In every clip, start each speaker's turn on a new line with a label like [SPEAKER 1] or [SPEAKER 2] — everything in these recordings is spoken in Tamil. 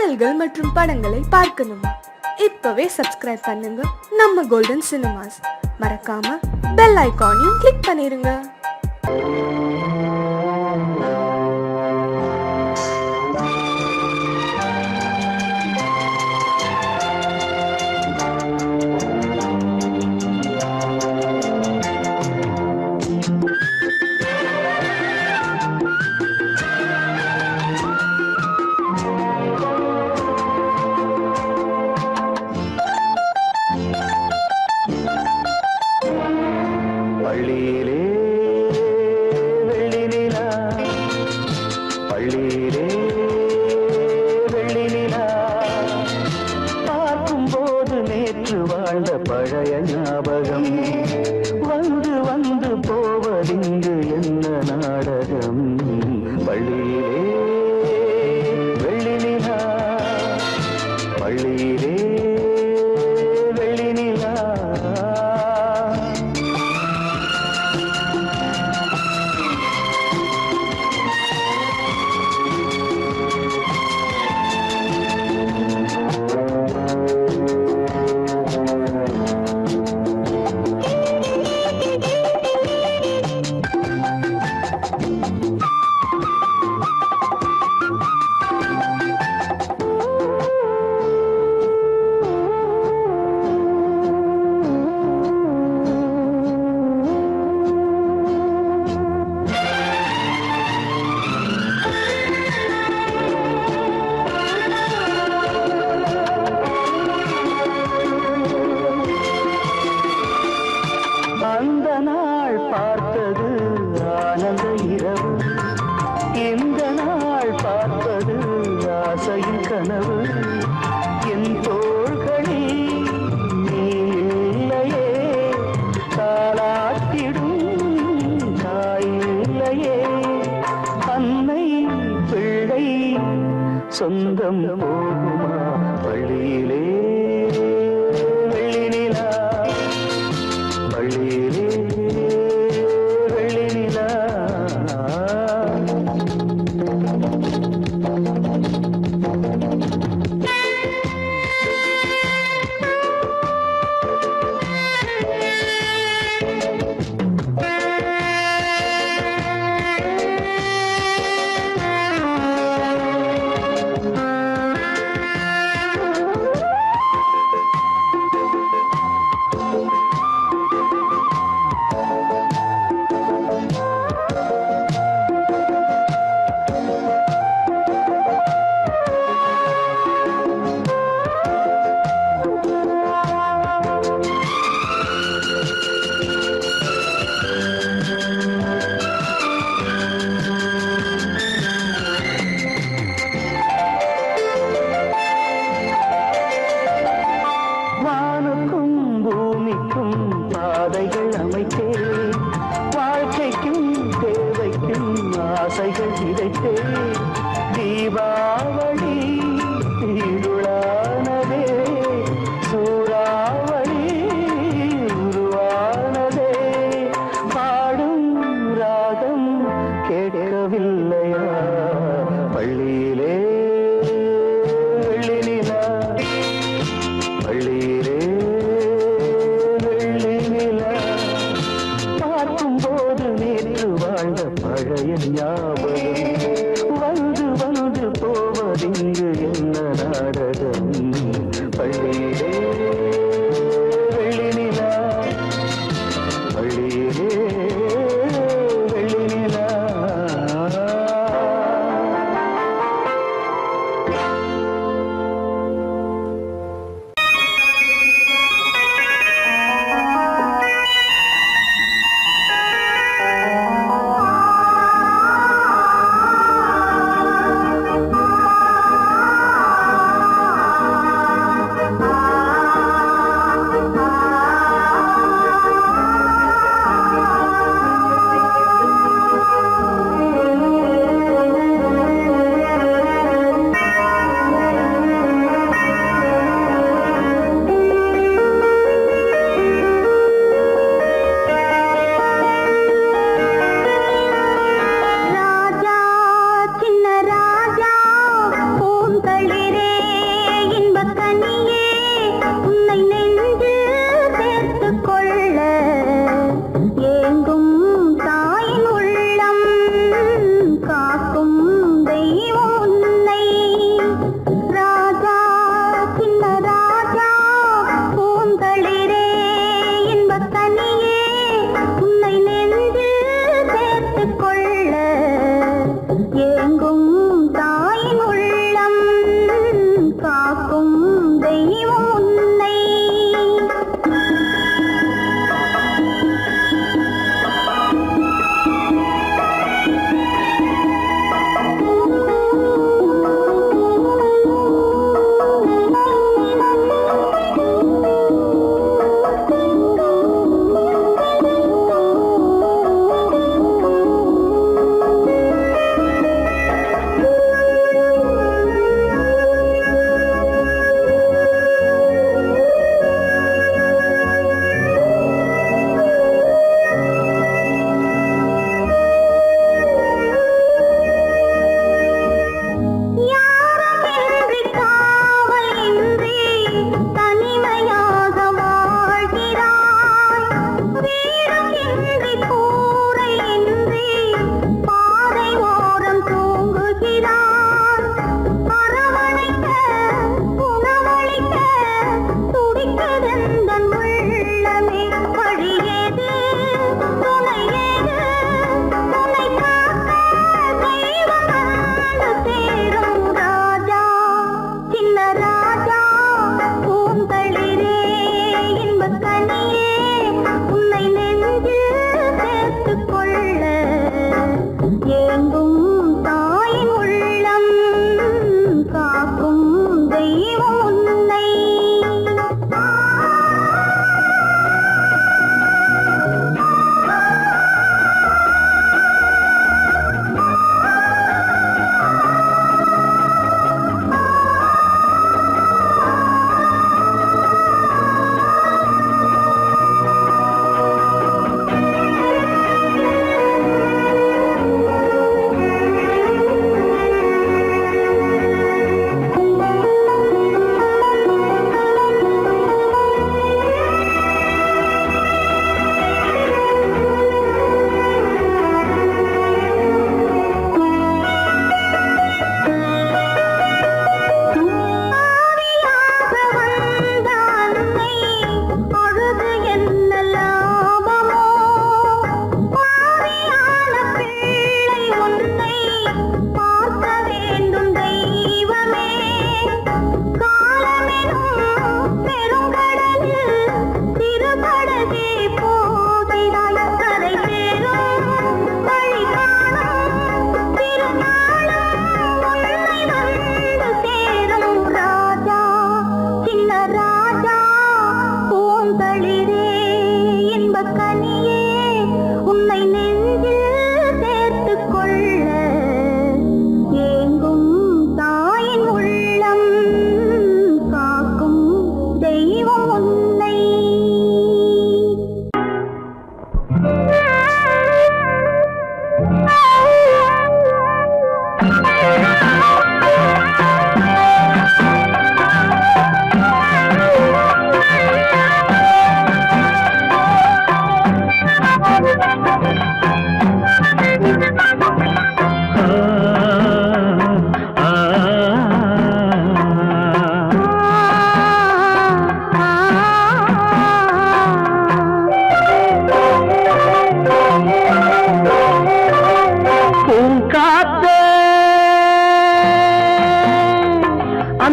[SPEAKER 1] பாடல்கள் மற்றும் படங்களை பார்க்கணுமா? இப்பவே சப்ஸ்கிரைப் பண்ணுங்க நம்ம கோல்டன் சினிமாஸ். மறக்காம பெல் ஐகானையும் கிளிக் பண்ணிருங்க.
[SPEAKER 2] சொந்தம் போகுமா பள்ளியிலே வெள்ளி நிலா, பள்ளியிலே வெள்ளி நிலா. தீபாவளி இருளானதே, சூறாவளி உருவானதே, பாடும் ராகம் கேட்கவில்லையா பள்ளியிலே வெள்ளி நிலா, பள்ளியிலே வெள்ளி நிலா. பார்க்கும் போது நேற்று வாழ்ந்த பழைய ஞாபகம் வந்து வந்து போவதிங்கு என்ன நாடகம். பள்ளியிலே வெள்ளி நிலா, பள்ளியிலே வெள்ளி நிலா.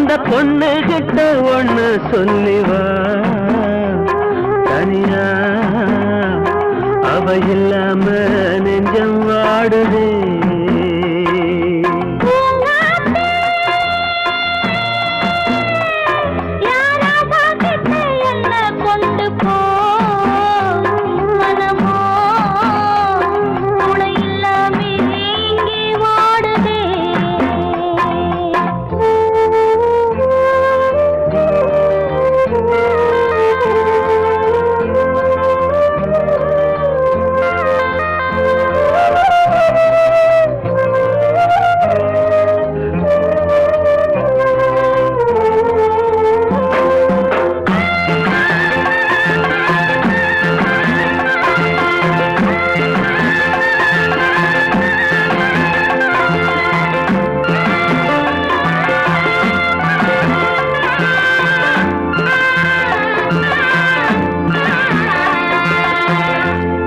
[SPEAKER 2] அந்த பொண்ணு கிட்ட ஒண்ணு சொல்லிவா தனியா அவ இல்லாம நெஞ்சம் வாடுதே.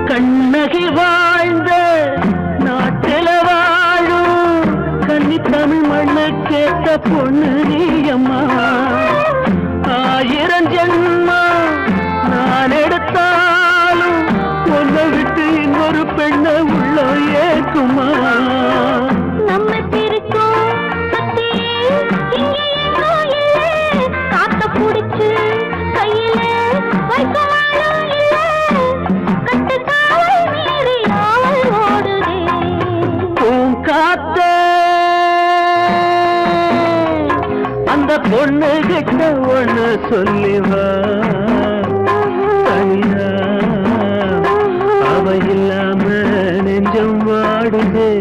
[SPEAKER 2] கண்ணகி வாழ்ந்த நாட்டில வாழும் கன்னி தமிழ் மண்ணு கேட்ட பொண்ணு நீயம்மா. 1000 ஜென்மா நான் எடுத்தாலும் ஒன்ன விட்டு இன்னொரு பெண்ண உள்ள ஏக்குமா.
[SPEAKER 3] நம்ம திருக்கும் காத்த புடிச்சு கையில வைக்கவாலும் இல்லை கட்டுக்காவல் மீறி ஆவல் ஓடுதே.
[SPEAKER 2] பூங்காத்த அந்த பொண்ணு கிட்ட ஒண்ணு சொல்லிவா தனியா அவ இல்லாம நெஞ்சம் வாடுதே.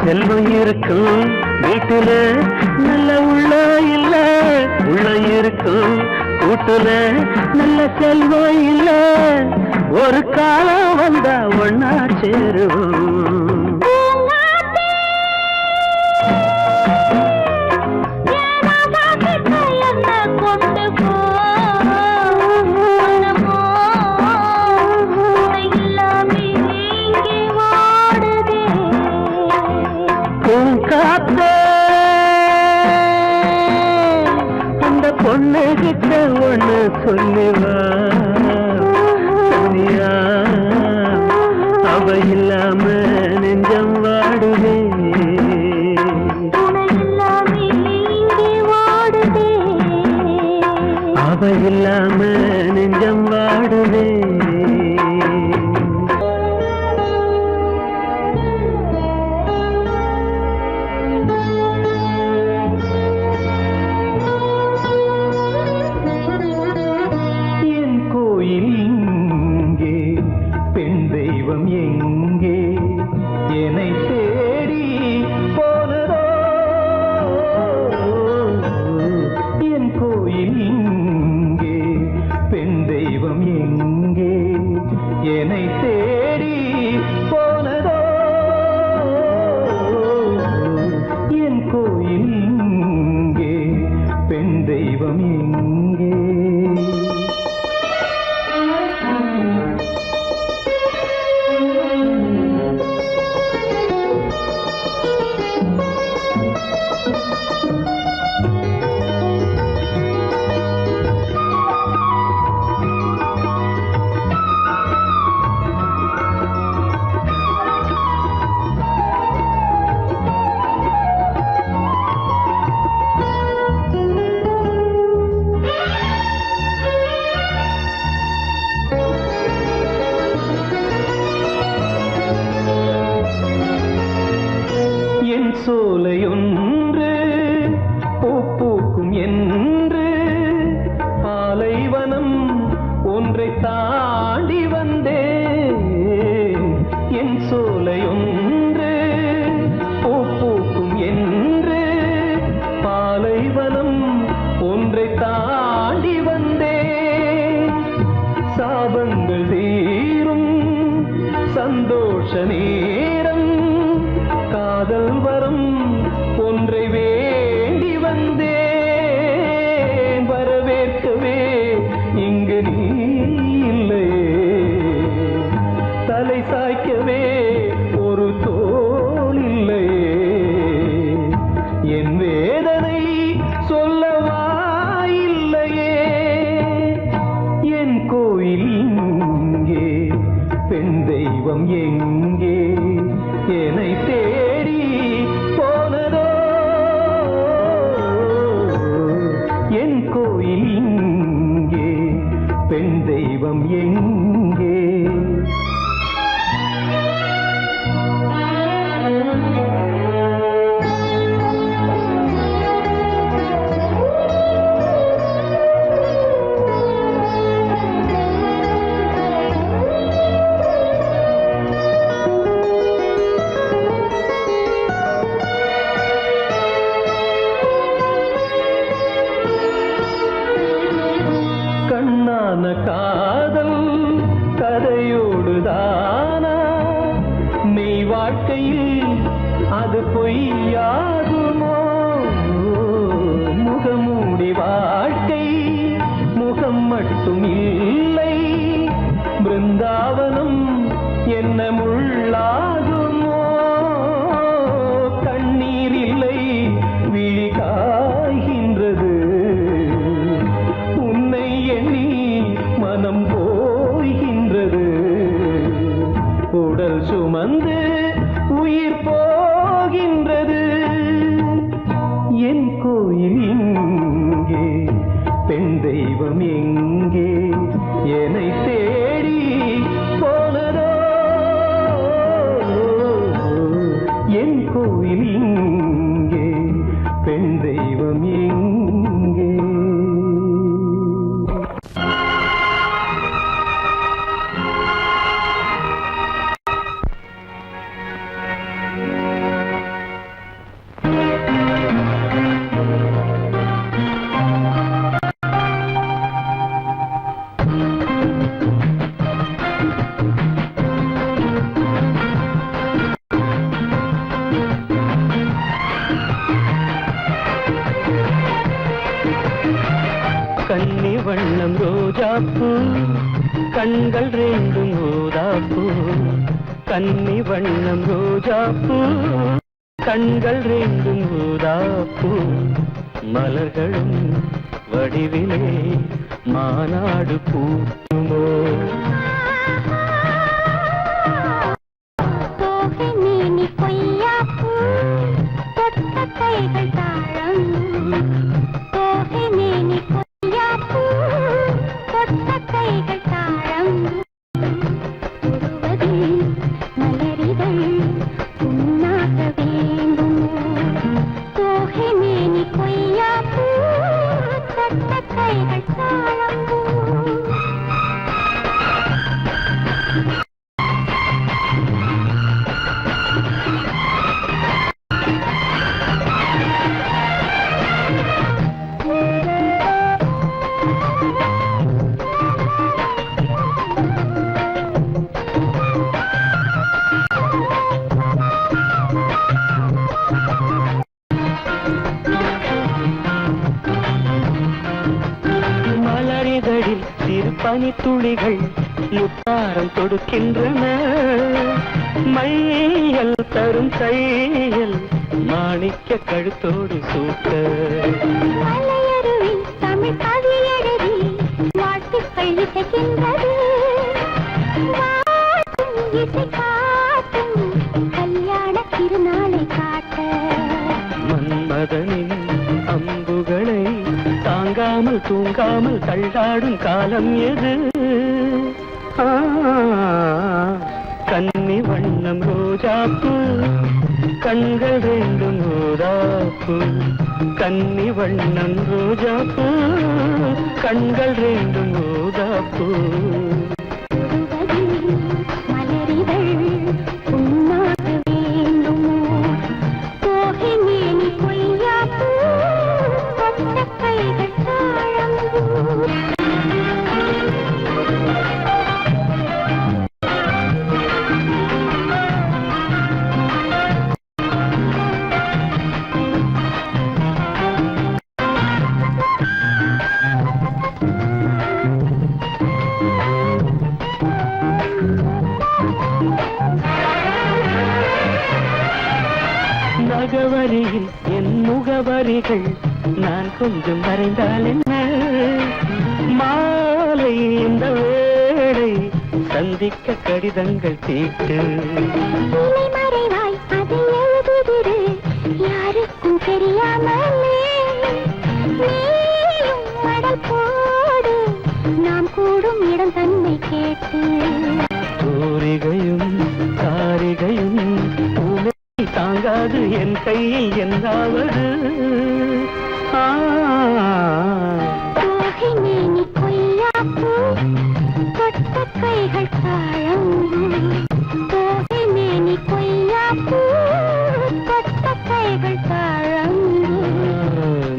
[SPEAKER 2] செல்வம் இருக்கும் வீட்டுல நல்ல உள்ள இல்ல, உள்ள இருக்கும் கூட்டுல நல்ல செல்வம் இல்ல. ஒரு காலம் வந்தா ஒன்னா சேருவோம். அந்த பொண்ணு கிட்ட ஒண்ணு சொல்லிவா தனியா அவ இல்லாம நெஞ்சம் வாடுதே. அவ இல்லாம நெஞ்சம் வாடுதே. எங்கே என்னை தேடி போனதோ என் கோயில் இங்கே, பெண் தெய்வம் எங்கே என்னை தேடி போனதோ என் கோயில் இங்கே, பெண் தெய்வம் எங்கே. சோலையொன்று பூக்கும் என்று பாலைவனம் ஒன்றை தாண்டி வந்தேன். என் சோலையொன்று பூக்கும் என்று பாலைவனம் ஒன்றை தாண்டி வந்தேன். சாபங்கள் தீரும் சந்தோஷ நேரம் காதல் வரம் ஒன்றை வேண்டி வந்தேன். வரவேற்கவே இங்கு நீ இல்லையே, தலை சாய்க்கவே ஒரு தோள் இல்லையே. என் வேதனை சொல்லவா இல்லையே. என் கோயில் இங்கே, பெண் தெய்வம் எங்கே என்னை தேடி போனதோ. என் கோயில் இங்கே, பெண் தெய்வம் எங்கே. கண்ணான காதல் கதையோடுதானா மெய் வாழ்க்கையில் அது பொய்யாகுமோ. முகமூடி வாழ்க்கை முகம் மட்டும் இல்லை, பிருந்தாவனம் என்ன முள்ளாகுமோ. கண்ணீர் இல்லை விழி காய்கின்றது, உன்னை எண்ணி மனம் போய்கின்றது. உடல் சுமந்து உயிர் போகின்றது. என் கோயில் இங்கே, பெண் தெய்வம் எங்கே என்னை தேடி போனதோ. என் கோயில் இங்கே, பெண் தெய்வம் எங்கே. கன்னி வண்ணம் ரோஜாப்பூ, கண்கள் ரெண்டும் ஊதாப்பூ. கன்னி வண்ணம் ரோஜாப்பூ, கண்கள் ரெண்டும் ஊதாப்பூ. மலர்களும் வடிவிலே மாநாடு பூமோ. பனித்துளிகள் முத்தாரம் தொடுக்கின்றன. மையல் தரும் கையல் மாணிக்க கழுத்தோடு சூட்ட. தமிழ் கவியழகி வாழ்த்துக்கள் இசைக்கின்றது. இசை காட்டும் கல்யாண திருநாளை காட்ட. மன்மதனின் அம்புகளை தாங்காமல் தூங்காமல் தள்ளாடும் காலம் எது? கன்னி வண்ணம் ரோஜாப்பூ, கண்கள் ரெண்டும் ஊதாப்பு கன்னி வண்ணம் ரோஜாப்பு கண்கள் ரெண்டும் ஊதாப்பு
[SPEAKER 3] மலரிகள் உன்னாக வேண்டுமோ போகினேனி பொய்யாப்பூ கொட்ட கைகள் தாழம்பூ
[SPEAKER 2] நகவரியில் என் முகவரிகள் நான் கொஞ்சம் வரைந்தால் என்ன மாலை இந்த வேளை சந்திக்க கடிதங்கள் தீட்டு
[SPEAKER 3] இலை மறைவாய் அதை எழுதுதிரு யாருக்கும் தெரியாமலே நீயும் மடல் போடு நாம் கூடும் இடம் தன்னை கேட்டு
[SPEAKER 2] தூரிகையும் தாரிகையும் பூனை தாங்காது என் கையில் என்னாவது
[SPEAKER 3] போகினேனி பொய்யாப்பூ கொட்ட கைகள் தாழம்பூ போகினேனி பொய்யாப்பூ கொட்ட கைகள் தாழம்பூ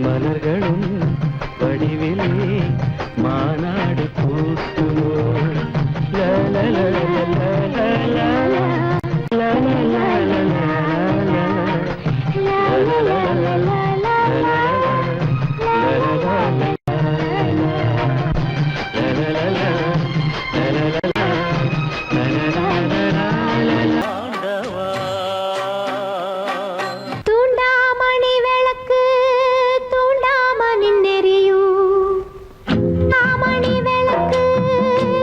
[SPEAKER 2] மலர்களும் வடிவிலே மாநாடு பூசுமோ
[SPEAKER 3] தூண்டாமணி விளக்கு தூண்டாமணி நெறியும் தாமணி விளக்கு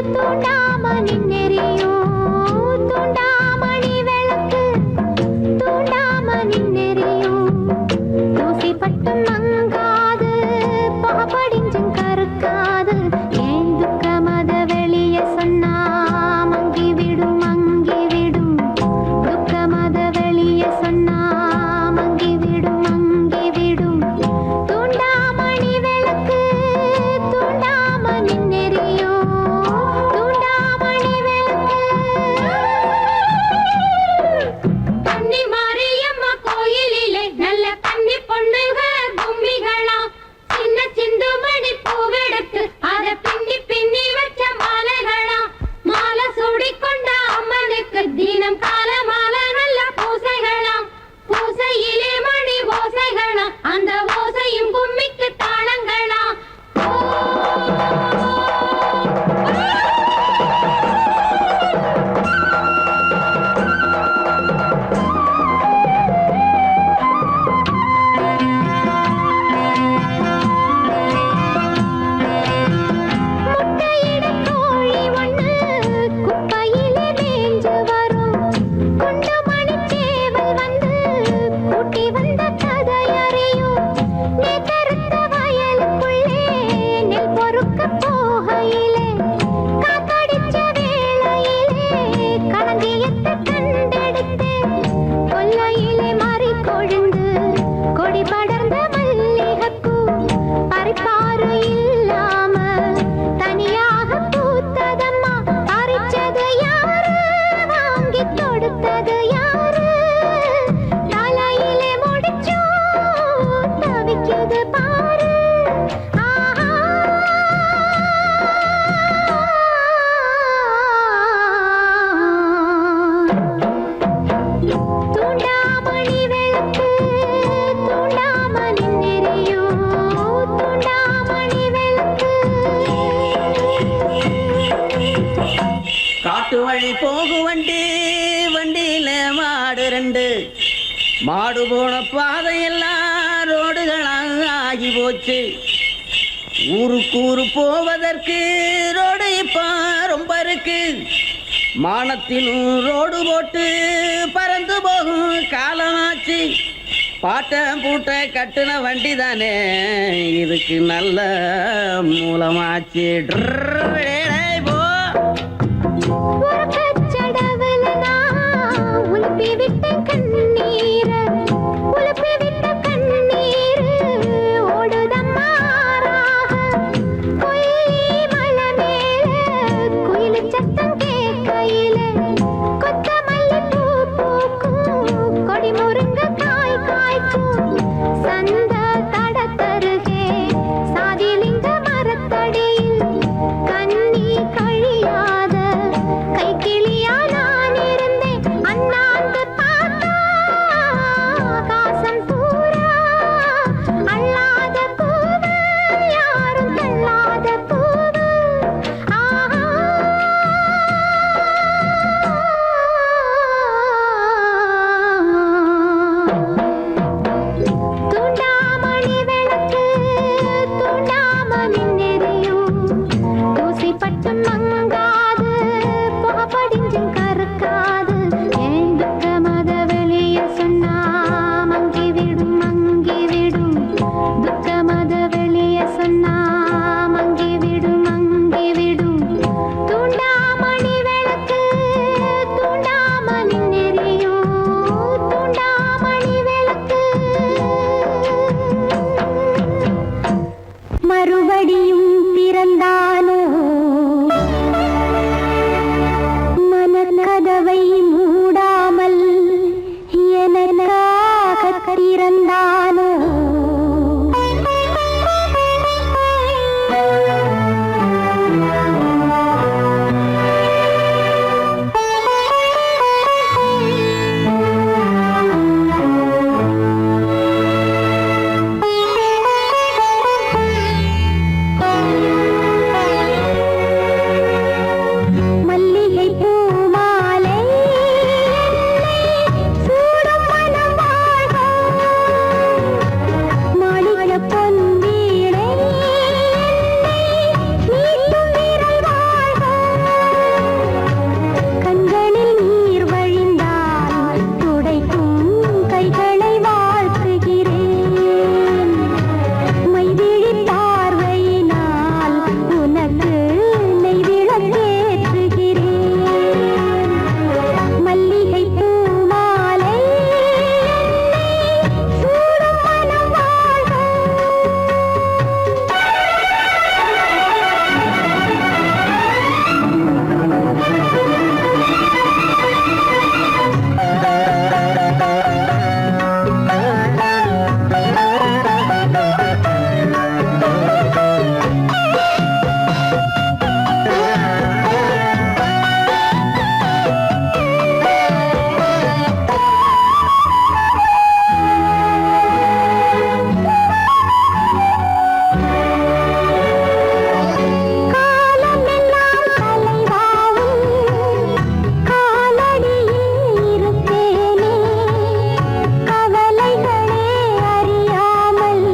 [SPEAKER 3] தூண்டாமணி நெறியும் தூண்டாமணி விளக்கு தூண்டாமணி நெறியும் தூசி பட்டு மங்காது பாபடிஞ்சும் கருக்காது ஏன் துக்கமத வெளிய சொன்னா மங்கி விடும் துக்கமத வெளிய சொன்னா மங்கி விடும் தூண்டாமணி விளக்கு தூண்டாமணி நெறியோ தூண்டாமணி விளக்கு கன்னி மாரியம்மா கோயிலிலே நல்ல கன்னி பொண்ணுங்க கும்மிகளா சின்ன சிந்துமணி பூவெடுத்து அத பின்னி பின்னி வச்ச மாலைகளா மாலை சூடிக்கொண்ட அம்மனுக்கு தினம் கால மாலை நல்ல பூசைகளாம் பூசையிலே மணி ஓசைகளாம் அந்த ஓசையும் கும்மிக்கு தாளங்களாம் முட்டையிட கோழி ஒண்ணு குப்பையிலே மேய்ஞ்சு வரும் குண்டு மணிச்சேவல் வந்து கூட்டி வந்த கதை அறியும் நேத்தறுத்த வயலுக்குள்ளே நெல் பொறுக்க போகையிலே காத்தடிச்ச வேளையிலே களஞ்சியத்தை கண்டெடுத்து கொல்லையிலே மாறி கொழுந்து கொடி படர்ந்த மல்லிகைப்பூ பறிப்பாரு இல்லாம தனியாக பூத்ததம்மா பறிச்சது யாரு வாங்கி கொடுத்தது யாரு தலையிலே முடிச்சோ தவிக்குது பாரு தூண்டாமணி விளக்கு தூண்டாமணி நெறியோ தூண்டாமணி விளக்கு
[SPEAKER 4] காட்டு வழி போகு வண்டி வண்டியில மாடு ரெண்டு மாடு போன பாதையெல்லாம் ரோடுகளாக ஆகி போச்சு ஊருக்கு போவதற்கு ரோடு இப்ப ரொம்ப இருக்கு மானத்திலும் ரோடு போட்டு பறந்து போகும் காலமாச்சு பாட்டம் பூட்ட கட்டுன வண்டி தானே இதுக்கு நல்ல மூலமாச்சு போ
[SPEAKER 3] ஒரு கச்சடவுல நான் உலுப்பி விட்டேன் கண்ணீரை மங்காது புகப்படிஞ்சும் கருக்காது ஏன் துக்கமத வெளிய சொன்னா மங்கிவிடும் மங்கிவிடும் துக்கமத வெளிய சொன்னா மங்கிவிடும் மங்கிவிடும் தூண்டாமணி விளக்கு தூண்டாமல் நெறியும் தூண்டாமணி விளக்கு மறுபடியும் பிறந்தானோ மனக்கதவை மூடாமல் எனக்காக திறந்தானோ மல்லிகை பூ மாலை சூடும் மனம் வாழ்க மாளிகை பொன் வீடை மீட்டும் வீரல் வாழ்க கண்களில் நீர் வழிந்தால் துடைக்கும் கைகளை வாழ்த்துகிறேன் மைவிழி பார்வையினால் உனக்கு நெய்விளக்கேற்றுகிறேன் மல்லிகை பூ மாலை சூடும் மனம் வாழ்க காலமெல்லாம் தலைவாவும் காலடியில் இருப்பேனே கவலைகளே அறியாமல்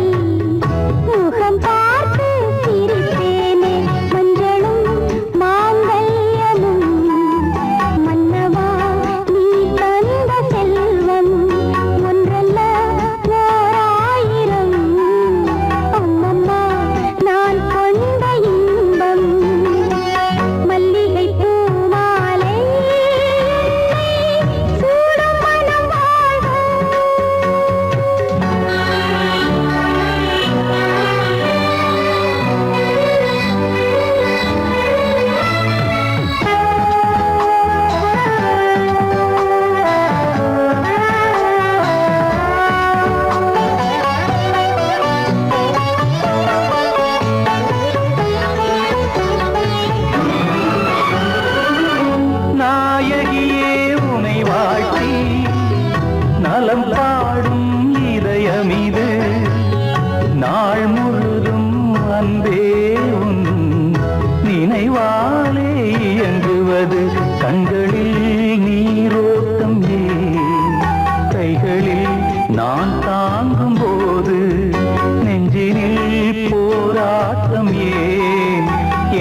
[SPEAKER 3] முகம் பார்த்து சிரிப்பேனே மஞ்சளும் மாங்கல்யமும் மன்னவா நீ தந்த செல்வம் ஒன்றல்ல ஓராயிரம் அம்மம்மா நான் கொண்ட இன்பம் மல்லிகை பூ மாலை சூடும் மனம் வாழ்க
[SPEAKER 2] நாயகியே உனை வாழ்த்தி நலம் பாடும் இதயமிது நாள் முழுதும் அன்பே உன் நினைவாலே இயங்குவது கண்களில் நீரோட்டம் ஏன் கைகளில் நான் தாங்கும் போது நெஞ்சினில் போராட்டம் ஏன்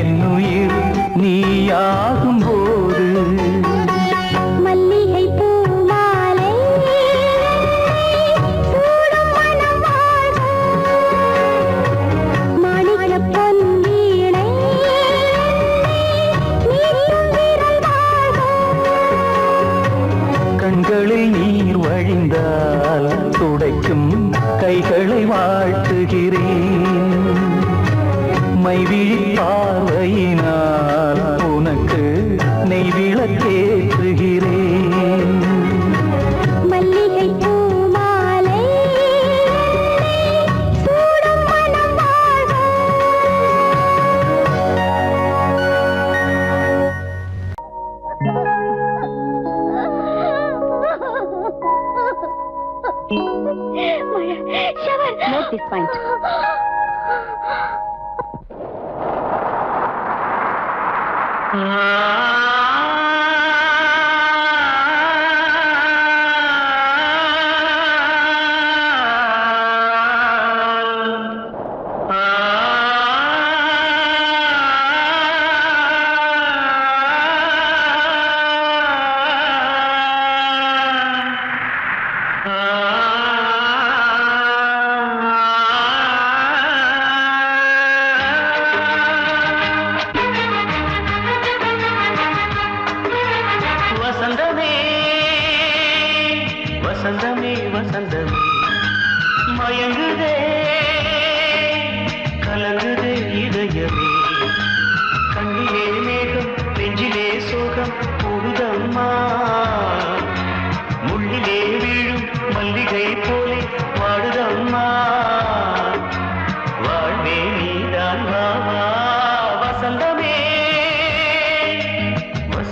[SPEAKER 2] என்னுயிர் நீயாகும் போது
[SPEAKER 3] மல்லிகை பூ மாலை சூடும் மனம் வாழ்க மாளிகை பொன் வீணை மீட்டும் வீரல் வாழ்க
[SPEAKER 2] கண்களில் நீர் வழிந்தால் துடைக்கும் கைகளை வாழ்த்துகிறேன் மைவிழி பார்வையினால் உனக்கு நெய்விளக்கேற்றுகிறேன்
[SPEAKER 3] மல்லிகை பூ மாலை சூடும் மனம் வாழ்க Note this point.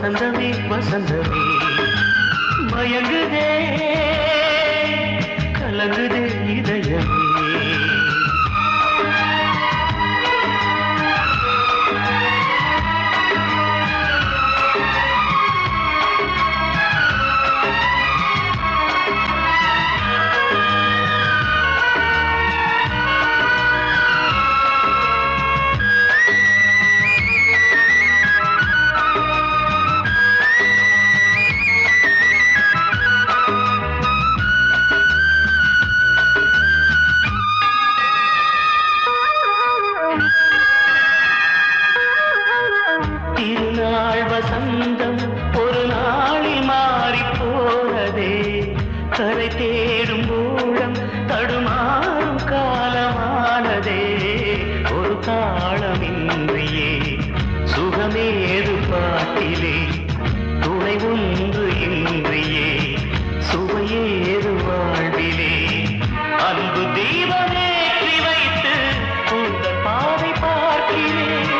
[SPEAKER 2] வசந்தமே வசந்தமே மயங்குதே கலங்குதே இதயமே திருநாள் வசந்தம் ஒரு நாளில் மாறி போனதே கரை தேடும் ஊழம் தடுமாறும் காலமானதே ஒரு தாளமின்றியே சுகமேது பாட்டிலே துணை ஒன்று இன்றியே சுவையேது வாழ்விலே அன்பு தீபமேற்றி வைத்து உங்கள் பாதை பார்க்கிறேன்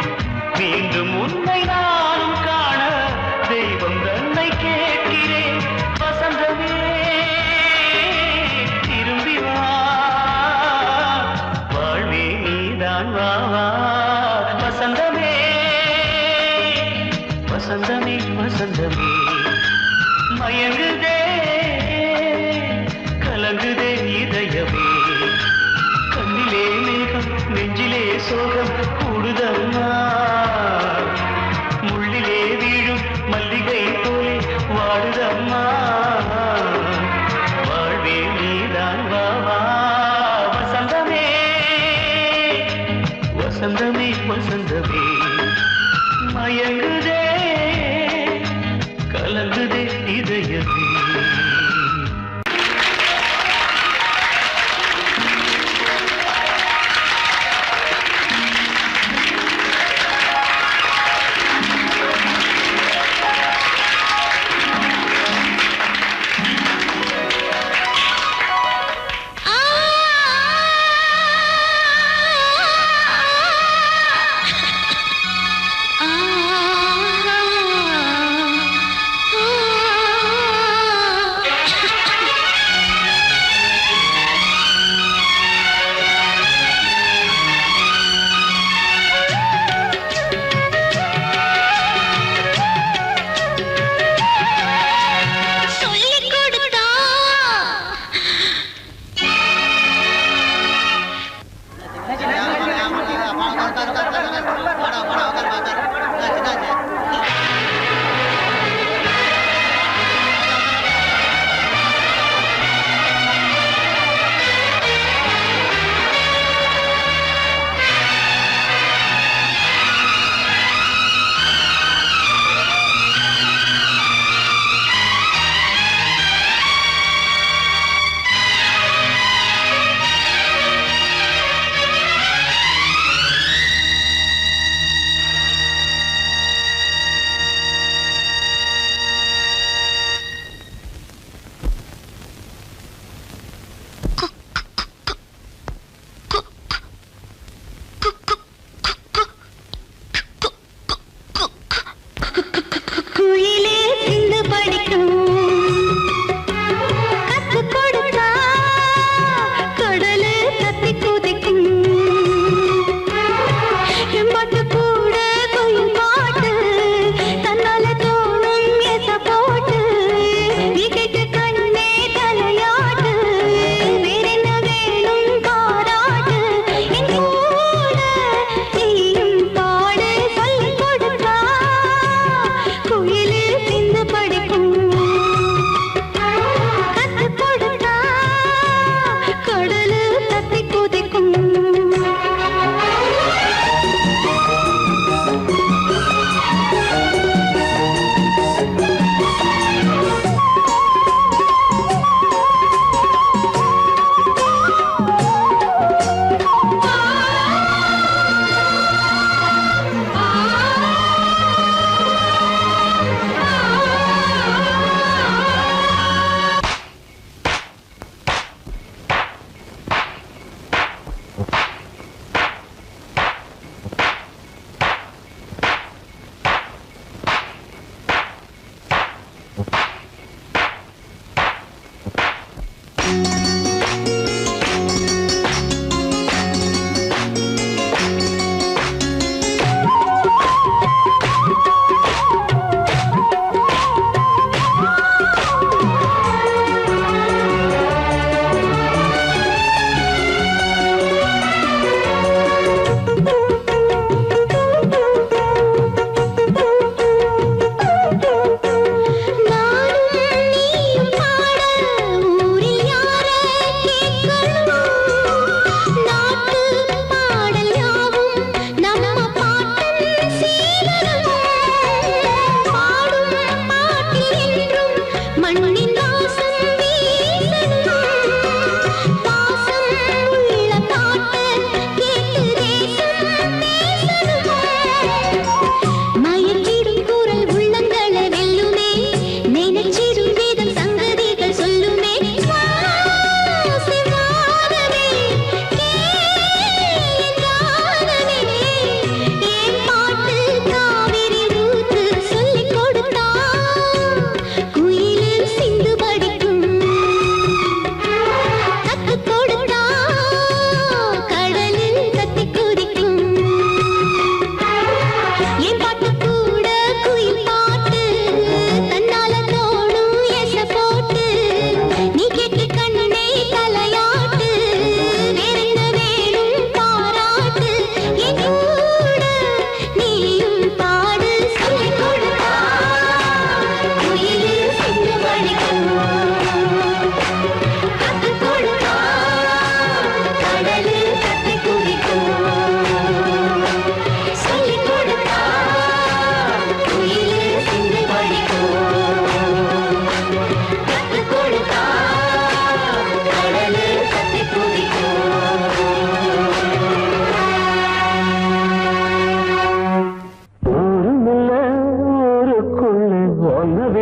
[SPEAKER 2] மீண்டும் உன்னை நானும் காண தெய்வம் தன்னை கேட்கிறேன் வசந்தமே திரும்பி வா வாழ்வே நீதான் வா வா வசந்தமே வசந்தமே வசந்தமே மயங்குதே கலங்குதே இதயமே கண்ணிலே மேகம் நெஞ்சிலே சோகம் கூடுதம்மா முள்ளிலே வீழும் மல்லிகை போலே வாடுதம்மா வாழ்வே நீதான் வா வா வசந்தமே வசந்தமே வசந்தமே மயங்குதே கலங்குதே இதயமே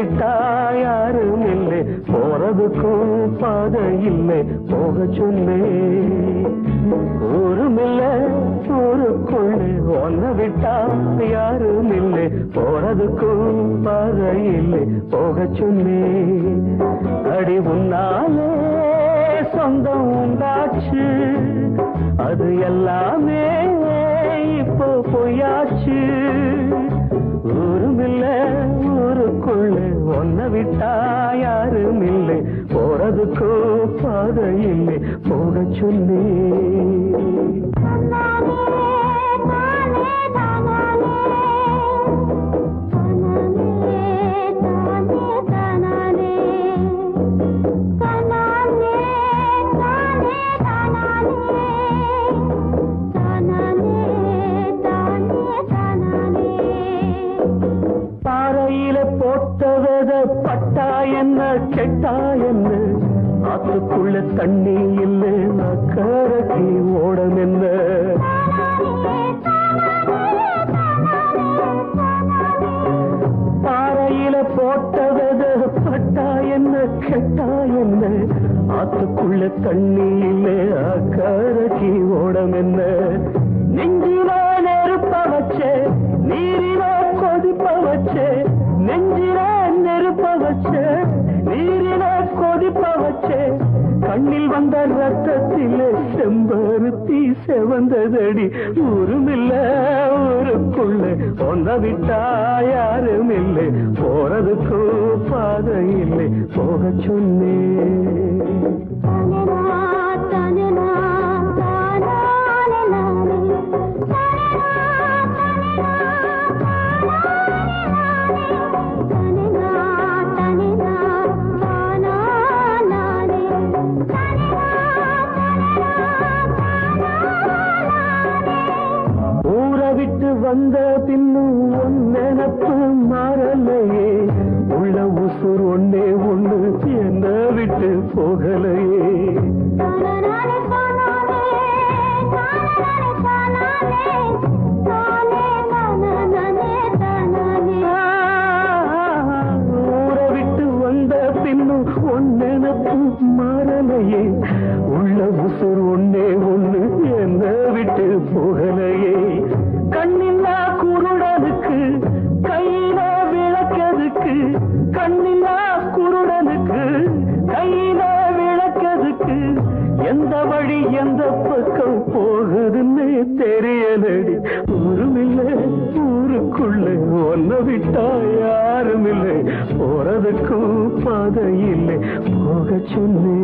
[SPEAKER 2] விட்டா யாரும் இல்லை போறதுக்கும் பாதை இல்லை போக சொன்னே ஊரும் இல்லை ஊருக்குள்ளே ஒன்ன விட்டா யாரும் இல்லை போறதுக்கும் பாதை இல்லை போக சொன்னே அடி உன்னாலே சொந்தம் உண்டாச்சு அது எல்லாமே இப்போ பொய்யாச்சு ஊரும் இல்லை ஊருக்குள்ளே ஒன்ன விட்டா யாரும் இல்லை போறதுக்கோ பாதை இல்லை போக சொன்னே பட்டா என்ன கெட்டா என்ன ஆத்துக்குள்ள தண்ணி இல்லை அக்கறைக்கு ஓடம் என்ன பாறையில போட்டவத பட்டா என்ன கெட்டா என்ன ஆத்துக்குள்ள தண்ணி இல்லை அக்கறைக்கு ஓடம் என்ன நெஞ்சில நெருப்ப வச்சே நீரில கொதிப்ப வச்சே நெஞ்சில நெருப்ப வச்சே நீரில கொதிப்ப வச்சே கண்ணில் வந்த ரத்தத்திலே செம்பருத்தி செவந்ததடி ஊருமில்ல ஊருக்குள்ள ஒன்ன விட்டா யாரும் இல்லை போறதுக்கு பாதை இல்லை போக சொன்னே வந்த பின்னும் நினப்பு மாறலையே உள்ள உசுர் ஒன்னே ஒண்ணு என்ன விட்டு போகலையே ஊரை விட்டு வந்த பின்னும் ஒன்னெனப்பு மாறலையே உள்ள உசுர் ஒன்னே ஒண்ணு என்ன விட்டு போகலையே கண்ணில்லா குருடனுக்கு கையில விளக்கதுக்கு கண்ணில்லா குருடனுக்கு கையில விளக்கதுக்கு எந்த வழி எந்த பக்கம் போகுதுன்னு தெரியலடி ஊருமில்லை ஊருக்குள்ள ஒன்ன விட்டா யாரும் இல்லை போறதுக்கும் பாதை இல்லை போக சொன்னே